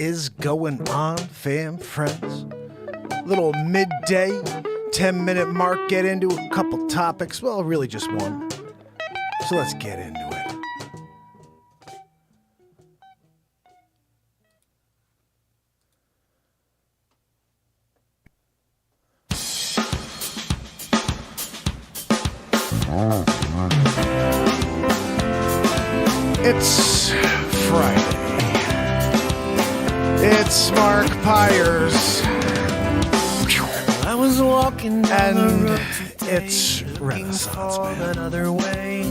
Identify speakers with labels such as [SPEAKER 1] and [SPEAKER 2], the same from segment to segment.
[SPEAKER 1] is going on, fam friends? Little midday, 10-minute mark, get into a couple topics. Well, really just one. So let's get into it. It's Friday. It's Mark Pires.
[SPEAKER 2] I was walking down the
[SPEAKER 1] And
[SPEAKER 2] road
[SPEAKER 1] it's
[SPEAKER 2] today,
[SPEAKER 1] Renaissance
[SPEAKER 2] looking for
[SPEAKER 1] Man.
[SPEAKER 2] another way.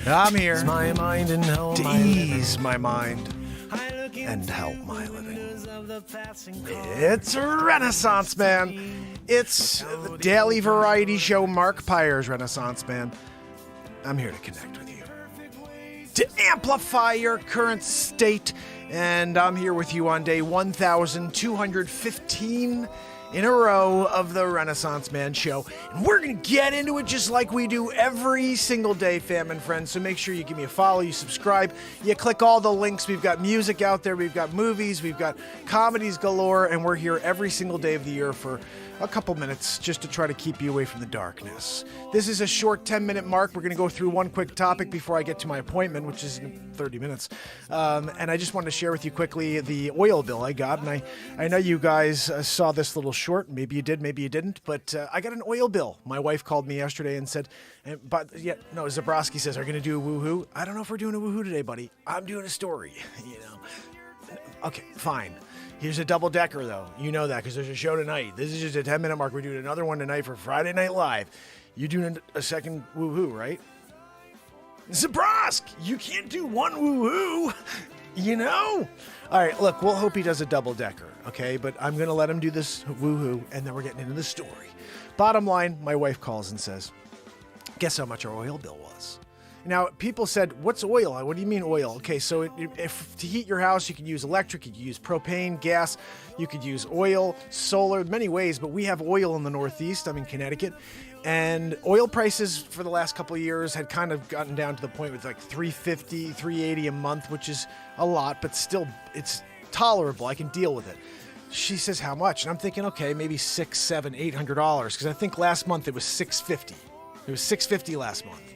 [SPEAKER 1] I'm here
[SPEAKER 2] My mind and how
[SPEAKER 1] to
[SPEAKER 2] my
[SPEAKER 1] ease my mind and help my living. It's Renaissance Man. It's the daily variety show Mark Pires Renaissance Man. I'm here to connect with you, to amplify your current state, and I'm here with you on day 1215 in a row of the Renaissance Man Show. And we're going to get into it just like we do every single day, fam and friends. So make sure you give me a follow, you subscribe, you click all the links. We've got music out there, we've got movies, we've got comedies galore, and we're here every single day of the year for a couple minutes just to try to keep you away from the darkness. This is a short 10-minute mark. We're going to go through one quick topic before I get to my appointment, which is in 30 minutes. And I just wanted to share with you quickly the oil bill I got. And I know you guys saw this little short. Maybe you did, maybe you didn't. But I got an oil bill. My wife called me yesterday and said, Zabrowski says, are you going to do a woohoo? I don't know if we're doing a woohoo today, buddy. I'm doing a story, you know. Okay, fine. Here's a double-decker, though. You know that because there's a show tonight. This is just a 10-minute mark. We're doing another one tonight for Friday Night Live. You're doing a second woohoo, right? Zabrosk, you can't do one woohoo, you know? All right, look, we'll hope he does a double-decker, okay? But I'm going to let him do this woohoo, and then we're getting into the story. Bottom line, my wife calls and says, guess how much our oil bill was? Now, people said, what's oil? What do you mean oil? Okay, so if to heat your house, you could use electric, you could use propane, gas, you could use oil, solar, many ways, but we have oil in the Northeast. I'm in Connecticut, and oil prices for the last couple of years had kind of gotten down to the point with like $350, $380 a month, which is a lot, but still, it's tolerable. I can deal with it. She says, how much? And I'm thinking, okay, maybe $600, $700, $800, because I think last month it was $650. It was $650 last month.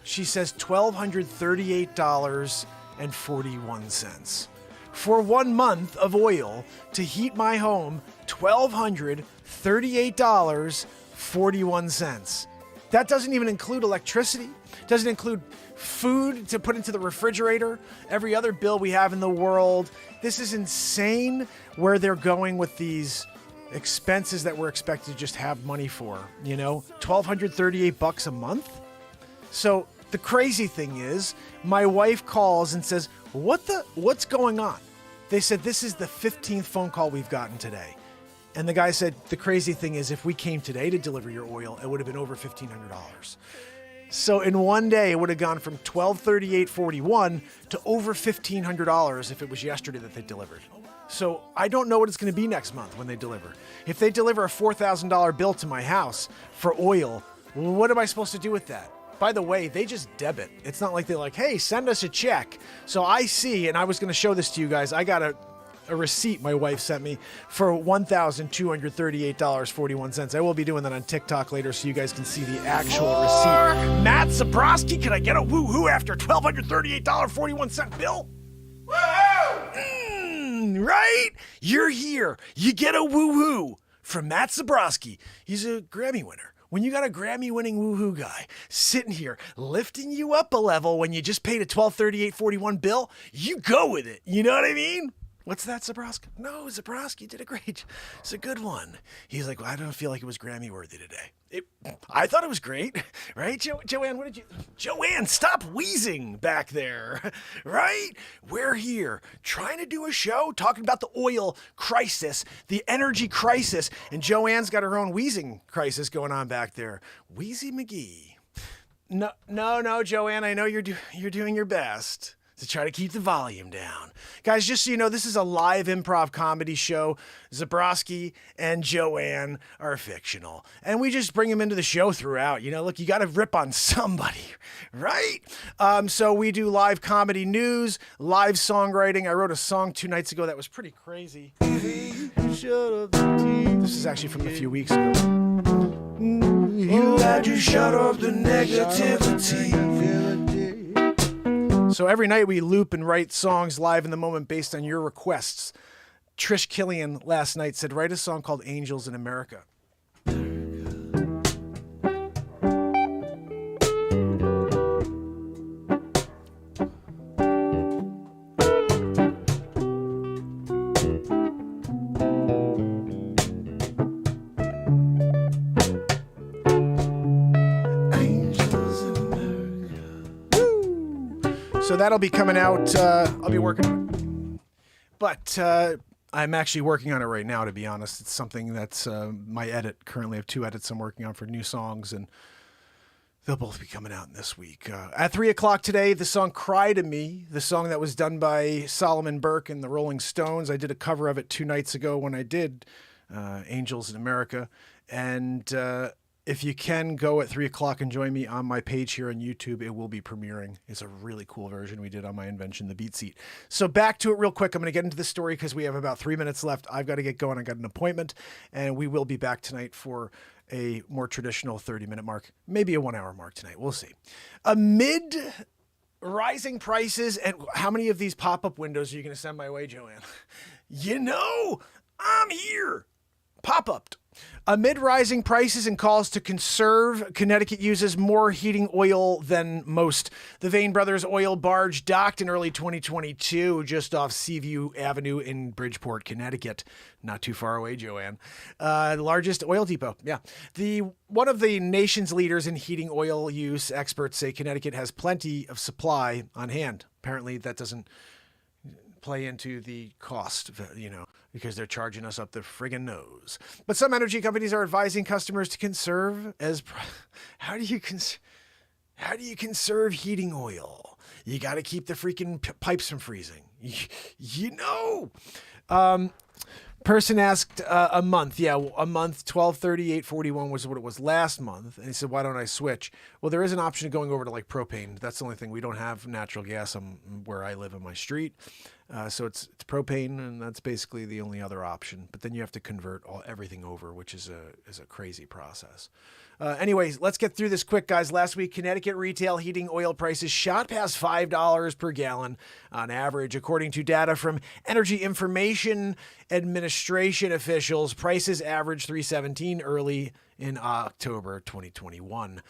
[SPEAKER 1] She says $1,238.41. For 1 month of oil to heat my home, $1,238.41. That doesn't even include electricity, doesn't include food to put into the refrigerator, every other bill we have in the world. This is insane where they're going with these expenses that we're expected to just have money for, you know, $1,238 a month. So the crazy thing is, my wife calls and says, what's going on? They said, this is the 15th phone call we've gotten today. And the guy said, the crazy thing is, if we came today to deliver your oil, it would have been over $1,500. So in one day, it would have gone from $1,238.41 to over $1,500 if it was yesterday that they delivered. So I don't know what it's going to be next month when they deliver. If they deliver a $4,000 bill to my house for oil, what am I supposed to do with that? By the way, they just debit. It's not like they're like, hey, send us a check. So I see, and I was going to show this to you guys. I got a receipt my wife sent me for $1,238.41. I will be doing that on TikTok later so you guys can see the actual receipt. Matt Zabrowski, can I get a woohoo after $1,238.41 bill? Woohoo! Right? You're here. You get a woohoo from Matt Zabrowski. He's a Grammy winner. When you got a Grammy-winning woohoo guy sitting here lifting you up a level when you just paid a $1,238.41 bill, you go with it. You know what I mean? What's that, Zabrowski? No, Zabrowski did a great. It's a good one. He's like, well, I don't feel like it was Grammy-worthy today. I thought it was great, right? Joanne, what did you... Joanne, stop wheezing back there, right? We're here trying to do a show talking about the oil crisis, the energy crisis, and Joanne's got her own wheezing crisis going on back there. Wheezy McGee. No, Joanne, I know you're doing your best. to try to keep the volume down. Guys, just so you know, this is a live improv comedy show. Zabrowski and Joanne are fictional. And we just bring them into the show throughout. You know, look, you got to rip on somebody, right? So we do live comedy news, live songwriting. I wrote a song 2 nights ago that was pretty crazy. This is actually from a few weeks ago. You had to shut off the negativity. So every night we loop and write songs live in the moment based on your requests. Trish Killian last night said, write a song called Angels in America. So that'll be coming out. I'll be working on it. But I'm actually working on it right now, to be honest. It's something that's my edit. Currently I have 2 edits I'm working on for new songs, and they'll both be coming out this week. At 3 o'clock today, the song Cry to Me, the song that was done by Solomon Burke and the Rolling Stones. I did a cover of it 2 nights ago when I did Angels in America. And if you can go at 3 o'clock and join me on my page here on YouTube, it will be premiering. It's a really cool version we did on my invention, the Beat Seat. So back to it real quick. I'm going to get into the story because we have about 3 minutes left. I've got to get going. I got an appointment, and we will be back tonight for a more traditional 30-minute mark, maybe a 1 hour mark tonight. We'll see. Amid rising prices, and how many of these pop-up windows are you going to send my way, Joanne? You know, I'm here. Pop-upped. Amid rising prices and calls to conserve, Connecticut uses more heating oil than most. The Vane Brothers oil barge docked in early 2022 just off Seaview Avenue in Bridgeport, Connecticut. Not too far away, Joanne. The largest oil depot. Yeah. One of the nation's leaders in heating oil use, experts say Connecticut has plenty of supply on hand. Apparently that doesn't play into the cost, you know, because they're charging us up the friggin' nose. But some energy companies are advising customers to conserve how do you conserve heating oil? You got to keep the freaking pipes from freezing. You know. Person asked a month. Yeah, a month. 1238.41 was what it was last month. And he said, why don't I switch? Well, there is an option of going over to like propane. That's the only thing. We don't have natural gas where I live on my street. So it's propane, and that's basically the only other option. But then you have to convert everything over, which is a crazy process. Anyways, let's get through this quick, guys. Last week, Connecticut retail heating oil prices shot past $5 per gallon on average. According to data from Energy Information Administration officials, prices averaged $3.17 early in October 2021.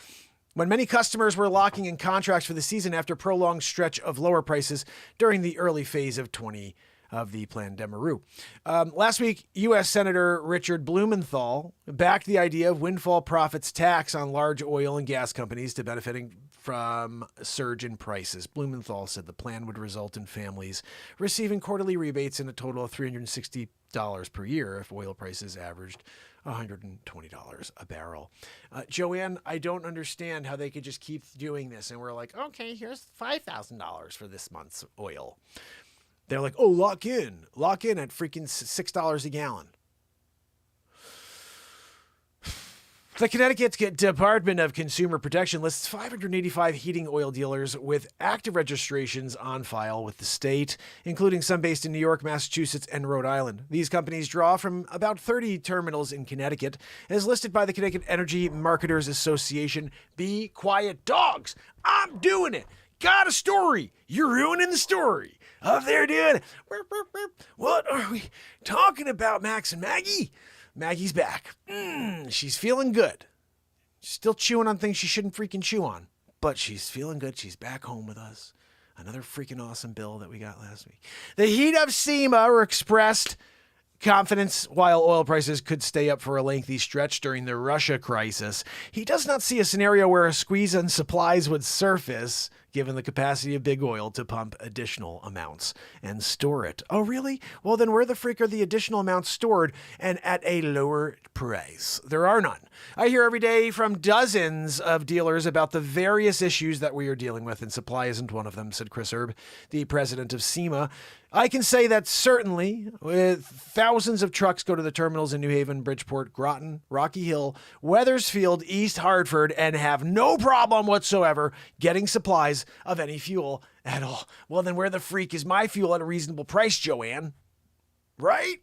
[SPEAKER 1] When many customers were locking in contracts for the season after a prolonged stretch of lower prices during the early phase of the pandemic. Last week, U.S. Senator Richard Blumenthal backed the idea of windfall profits tax on large oil and gas companies to benefiting from a surge in prices. Blumenthal said the plan would result in families receiving quarterly rebates in a total of $360 per year if oil prices averaged $120 a barrel. Joanne, I don't understand how they could just keep doing this. And we're like, okay, here's $5,000 for this month's oil. They're like, oh, lock in at freaking $6 a gallon. The Connecticut Department of Consumer Protection lists 585 heating oil dealers with active registrations on file with the state, including some based in New York, Massachusetts, and Rhode Island. These companies draw from about 30 terminals in Connecticut, as listed by the Connecticut Energy Marketers Association. Be quiet, dogs. I'm doing it. Got a story. You're ruining the story. Up there doing it. What are we talking about, Max and Maggie? Maggie's back. She's feeling good. Still chewing on things she shouldn't freaking chew on. But she's feeling good. She's back home with us. Another freaking awesome bill that we got last week. The heat of SEMA expressed confidence while oil prices could stay up for a lengthy stretch during the Russia crisis. He does not see a scenario where a squeeze on supplies would surface, given the capacity of big oil to pump additional amounts and store it. Oh, really? Well, then where the freak are the additional amounts stored and at a lower price? There are none. I hear every day from dozens of dealers about the various issues that we are dealing with, and supply isn't one of them, said Chris Erb, the president of SEMA. I can say that certainly, with thousands of trucks go to the terminals in New Haven, Bridgeport, Groton, Rocky Hill, Wethersfield, East Hartford, and have no problem whatsoever getting supplies of any fuel at all. Well, then where the freak is my fuel at a reasonable price, Joanne? Right?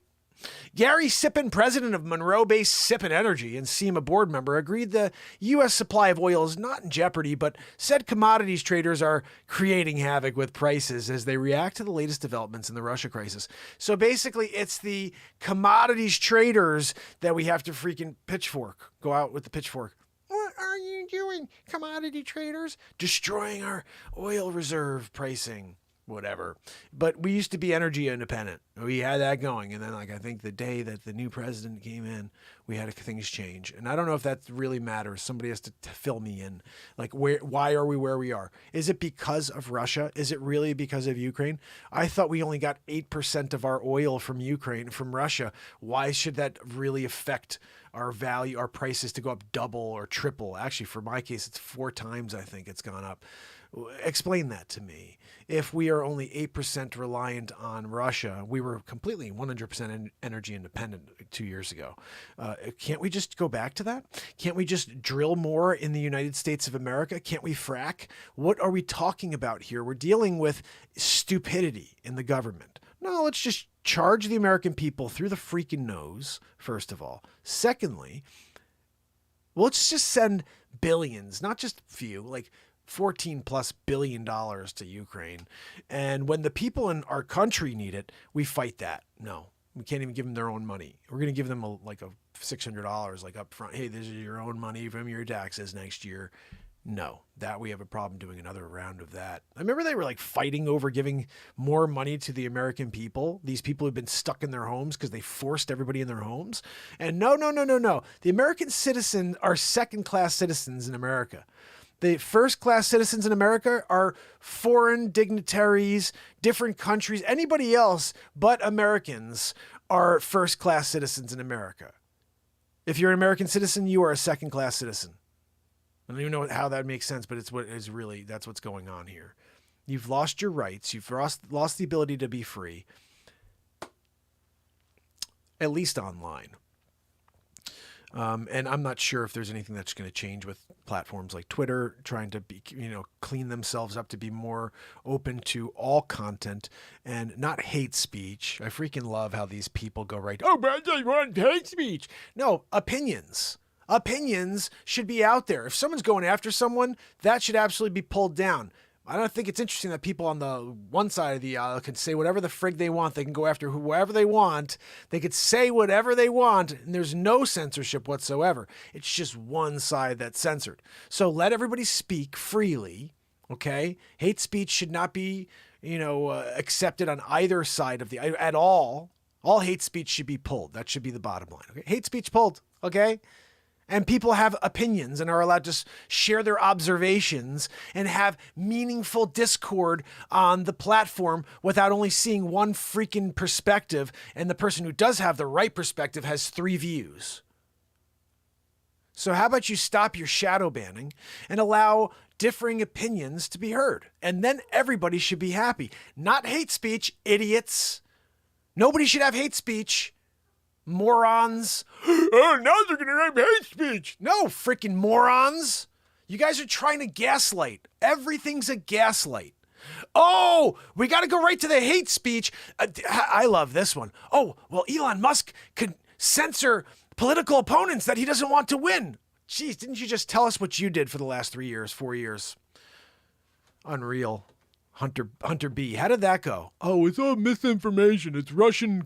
[SPEAKER 1] Gary Sippin, president of Monroe-based Sippin Energy and SEMA board member, agreed the U.S. supply of oil is not in jeopardy, but said commodities traders are creating havoc with prices as they react to the latest developments in the Russia crisis. So basically, it's the commodities traders that we have to freaking pitchfork, go out with the pitchfork. What are you doing, commodity traders? Destroying our oil reserve pricing. Whatever. But we used to be energy independent. We had that going. And then I think the day that the new president came in, we had things change. And I don't know if that really matters. Somebody has to fill me in. Why are we where we are? Is it because of Russia? Is it really because of Ukraine? I thought we only got 8% of our oil from Ukraine, from Russia. Why should that really affect our value, our prices to go up double or triple? Actually, for my case, it's 4 times I think it's gone up. Explain that to me. If we are only 8% reliant on Russia, we were completely 100% energy independent 2 years ago. Can't we just go back to that? Can't we just drill more in the United States of America? Can't we frack? What are we talking about here? We're dealing with stupidity in the government. No, let's just charge the American people through the freaking nose, first of all. Secondly, let's just send billions, not just few, like $14+ billion to Ukraine. And when the people in our country need it, we fight that. No, we can't even give them their own money. We're going to give them a $600 like up front. Hey, this is your own money from your taxes next year. No, that we have a problem doing another round of that. I remember they were fighting over giving more money to the American people. These people who've been stuck in their homes because they forced everybody in their homes. And no. The American citizens are second-class citizens in America. The first-class citizens in America are foreign dignitaries, different countries. Anybody else but Americans are first-class citizens in America. If you're an American citizen, you are a second-class citizen. I don't even know how that makes sense, but that's what's going on here. You've lost your rights. You've lost the ability to be free, at least online. And I'm not sure if there's anything that's going to change with platforms like Twitter trying to be, clean themselves up to be more open to all content and not hate speech. I freaking love how these people go right. Oh, but they want hate speech. No, opinions. Opinions should be out there. If someone's going after someone, that should absolutely be pulled down. I don't think it's interesting that people on the one side of the aisle can say whatever the frig they want. They can go after whoever they want. They could say whatever they want, and there's no censorship whatsoever. It's just one side that's censored. So let everybody speak freely, okay? Hate speech should not be, accepted on either side of the at all. All hate speech should be pulled. That should be the bottom line. Okay? Hate speech pulled, okay? And people have opinions and are allowed to share their observations and have meaningful discord on the platform without only seeing one freaking perspective. And the person who does have the right perspective has 3 views. So how about you stop your shadow banning and allow differing opinions to be heard? And then everybody should be happy. Not hate speech, idiots. Nobody should have hate speech. Morons. Oh, now they're going to have hate speech. No, freaking morons. You guys are trying to gaslight. Everything's a gaslight. Oh, we got to go right to the hate speech. I love this one. Oh, well, Elon Musk could censor political opponents that he doesn't want to win. Jeez, didn't you just tell us what you did for the last 3 years, 4 years? Unreal. Hunter B. How did that go? Oh, it's all misinformation. It's Russian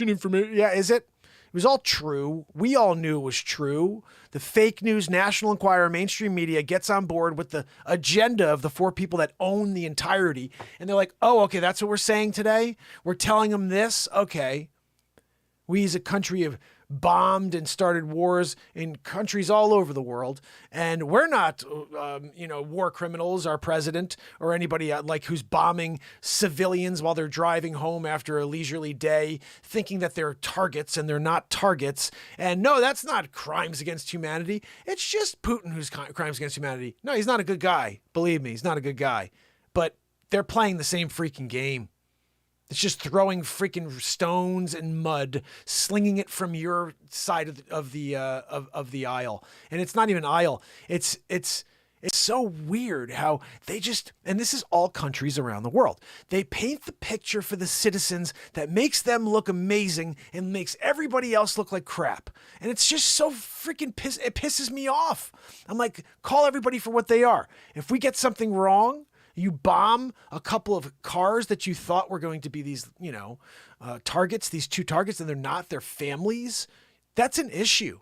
[SPEAKER 1] information. Yeah, is it? It was all true. We all knew it was true. The fake news, National Enquirer, mainstream media gets on board with the agenda of the 4 people that own the entirety. And they're like, oh, okay, that's what we're saying today? We're telling them this? Okay. We as a country of bombed and started wars in countries all over the world. And we're not, war criminals, our president or anybody like who's bombing civilians while they're driving home after a leisurely day, thinking that they're targets and they're not targets. And no, that's not crimes against humanity. It's just Putin who's crimes against humanity. No, he's not a good guy. Believe me, he's not a good guy. But they're playing the same freaking game. It's just throwing freaking stones and mud, slinging it from your side of the aisle, and it's not even aisle. It's so weird how they just, and this is all countries around the world. They paint the picture for the citizens that makes them look amazing and makes everybody else look like crap. And it's just so freaking it pisses me off. I'm like, call everybody for what they are. If we get something wrong, you bomb a couple of cars that you thought were going to be these, targets, these two targets, and they're not, they're families. That's an issue.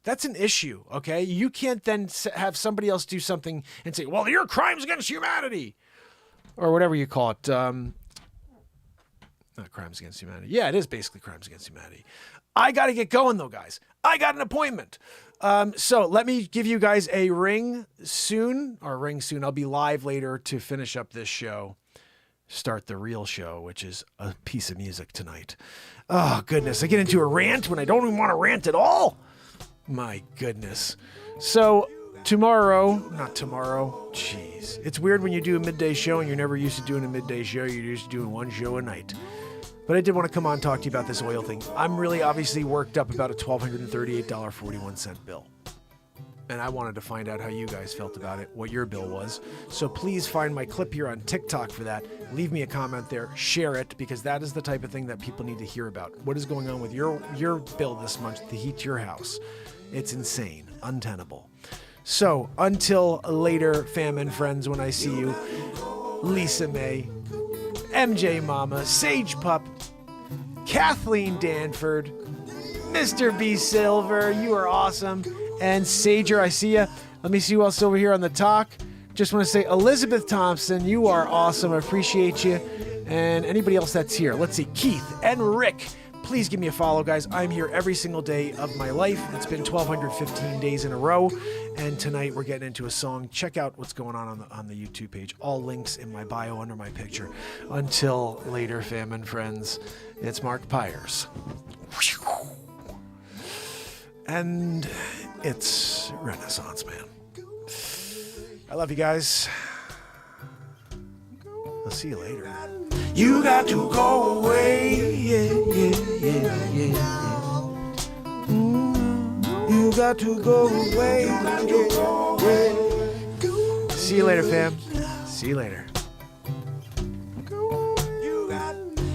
[SPEAKER 1] That's an issue, okay? You can't then have somebody else do something and say, well, your crimes against humanity, or whatever you call it. Not crimes against humanity. Yeah, it is basically crimes against humanity. I got to get going, though, guys. I got an appointment. So let me give you guys a ring soon. I'll be live later to finish up this show. Start the real show, which is a piece of music tonight. Oh, goodness. I get into a rant when I don't even want to rant at all. My goodness. So not tomorrow. Jeez. It's weird when you do a midday show and you're never used to doing a midday show. You're used to doing one show a night. But I did want to come on and talk to you about this oil thing. I'm really obviously worked up about a $1,238.41 bill. And I wanted to find out how you guys felt about it, what your bill was. So please find my clip here on TikTok for that. Leave me a comment there. Share it, because that is the type of thing that people need to hear about. What is going on with your bill this month to heat your house? It's insane. Untenable. So until later, fam and friends, when I see you, Lisa May, MJ Mama, Sage Pup, Kathleen Danford, Mr. B. Silver, you are awesome. And Sager, I see ya. Let me see who else over here on the talk. Just want to say, Elizabeth Thompson, you are awesome. I appreciate you. And anybody else that's here. Let's see, Keith and Rick. Please give me a follow, guys. I'm here every single day of my life. It's been 1,215 days in a row. And tonight we're getting into a song. Check out what's going on the YouTube page. All links in my bio under my picture. Until later, fam and friends, it's Mark Pires. And it's Renaissance Man. I love you guys. I'll see you later. You got to go away, yeah. You got to go away, yeah. See you later, fam. See you later.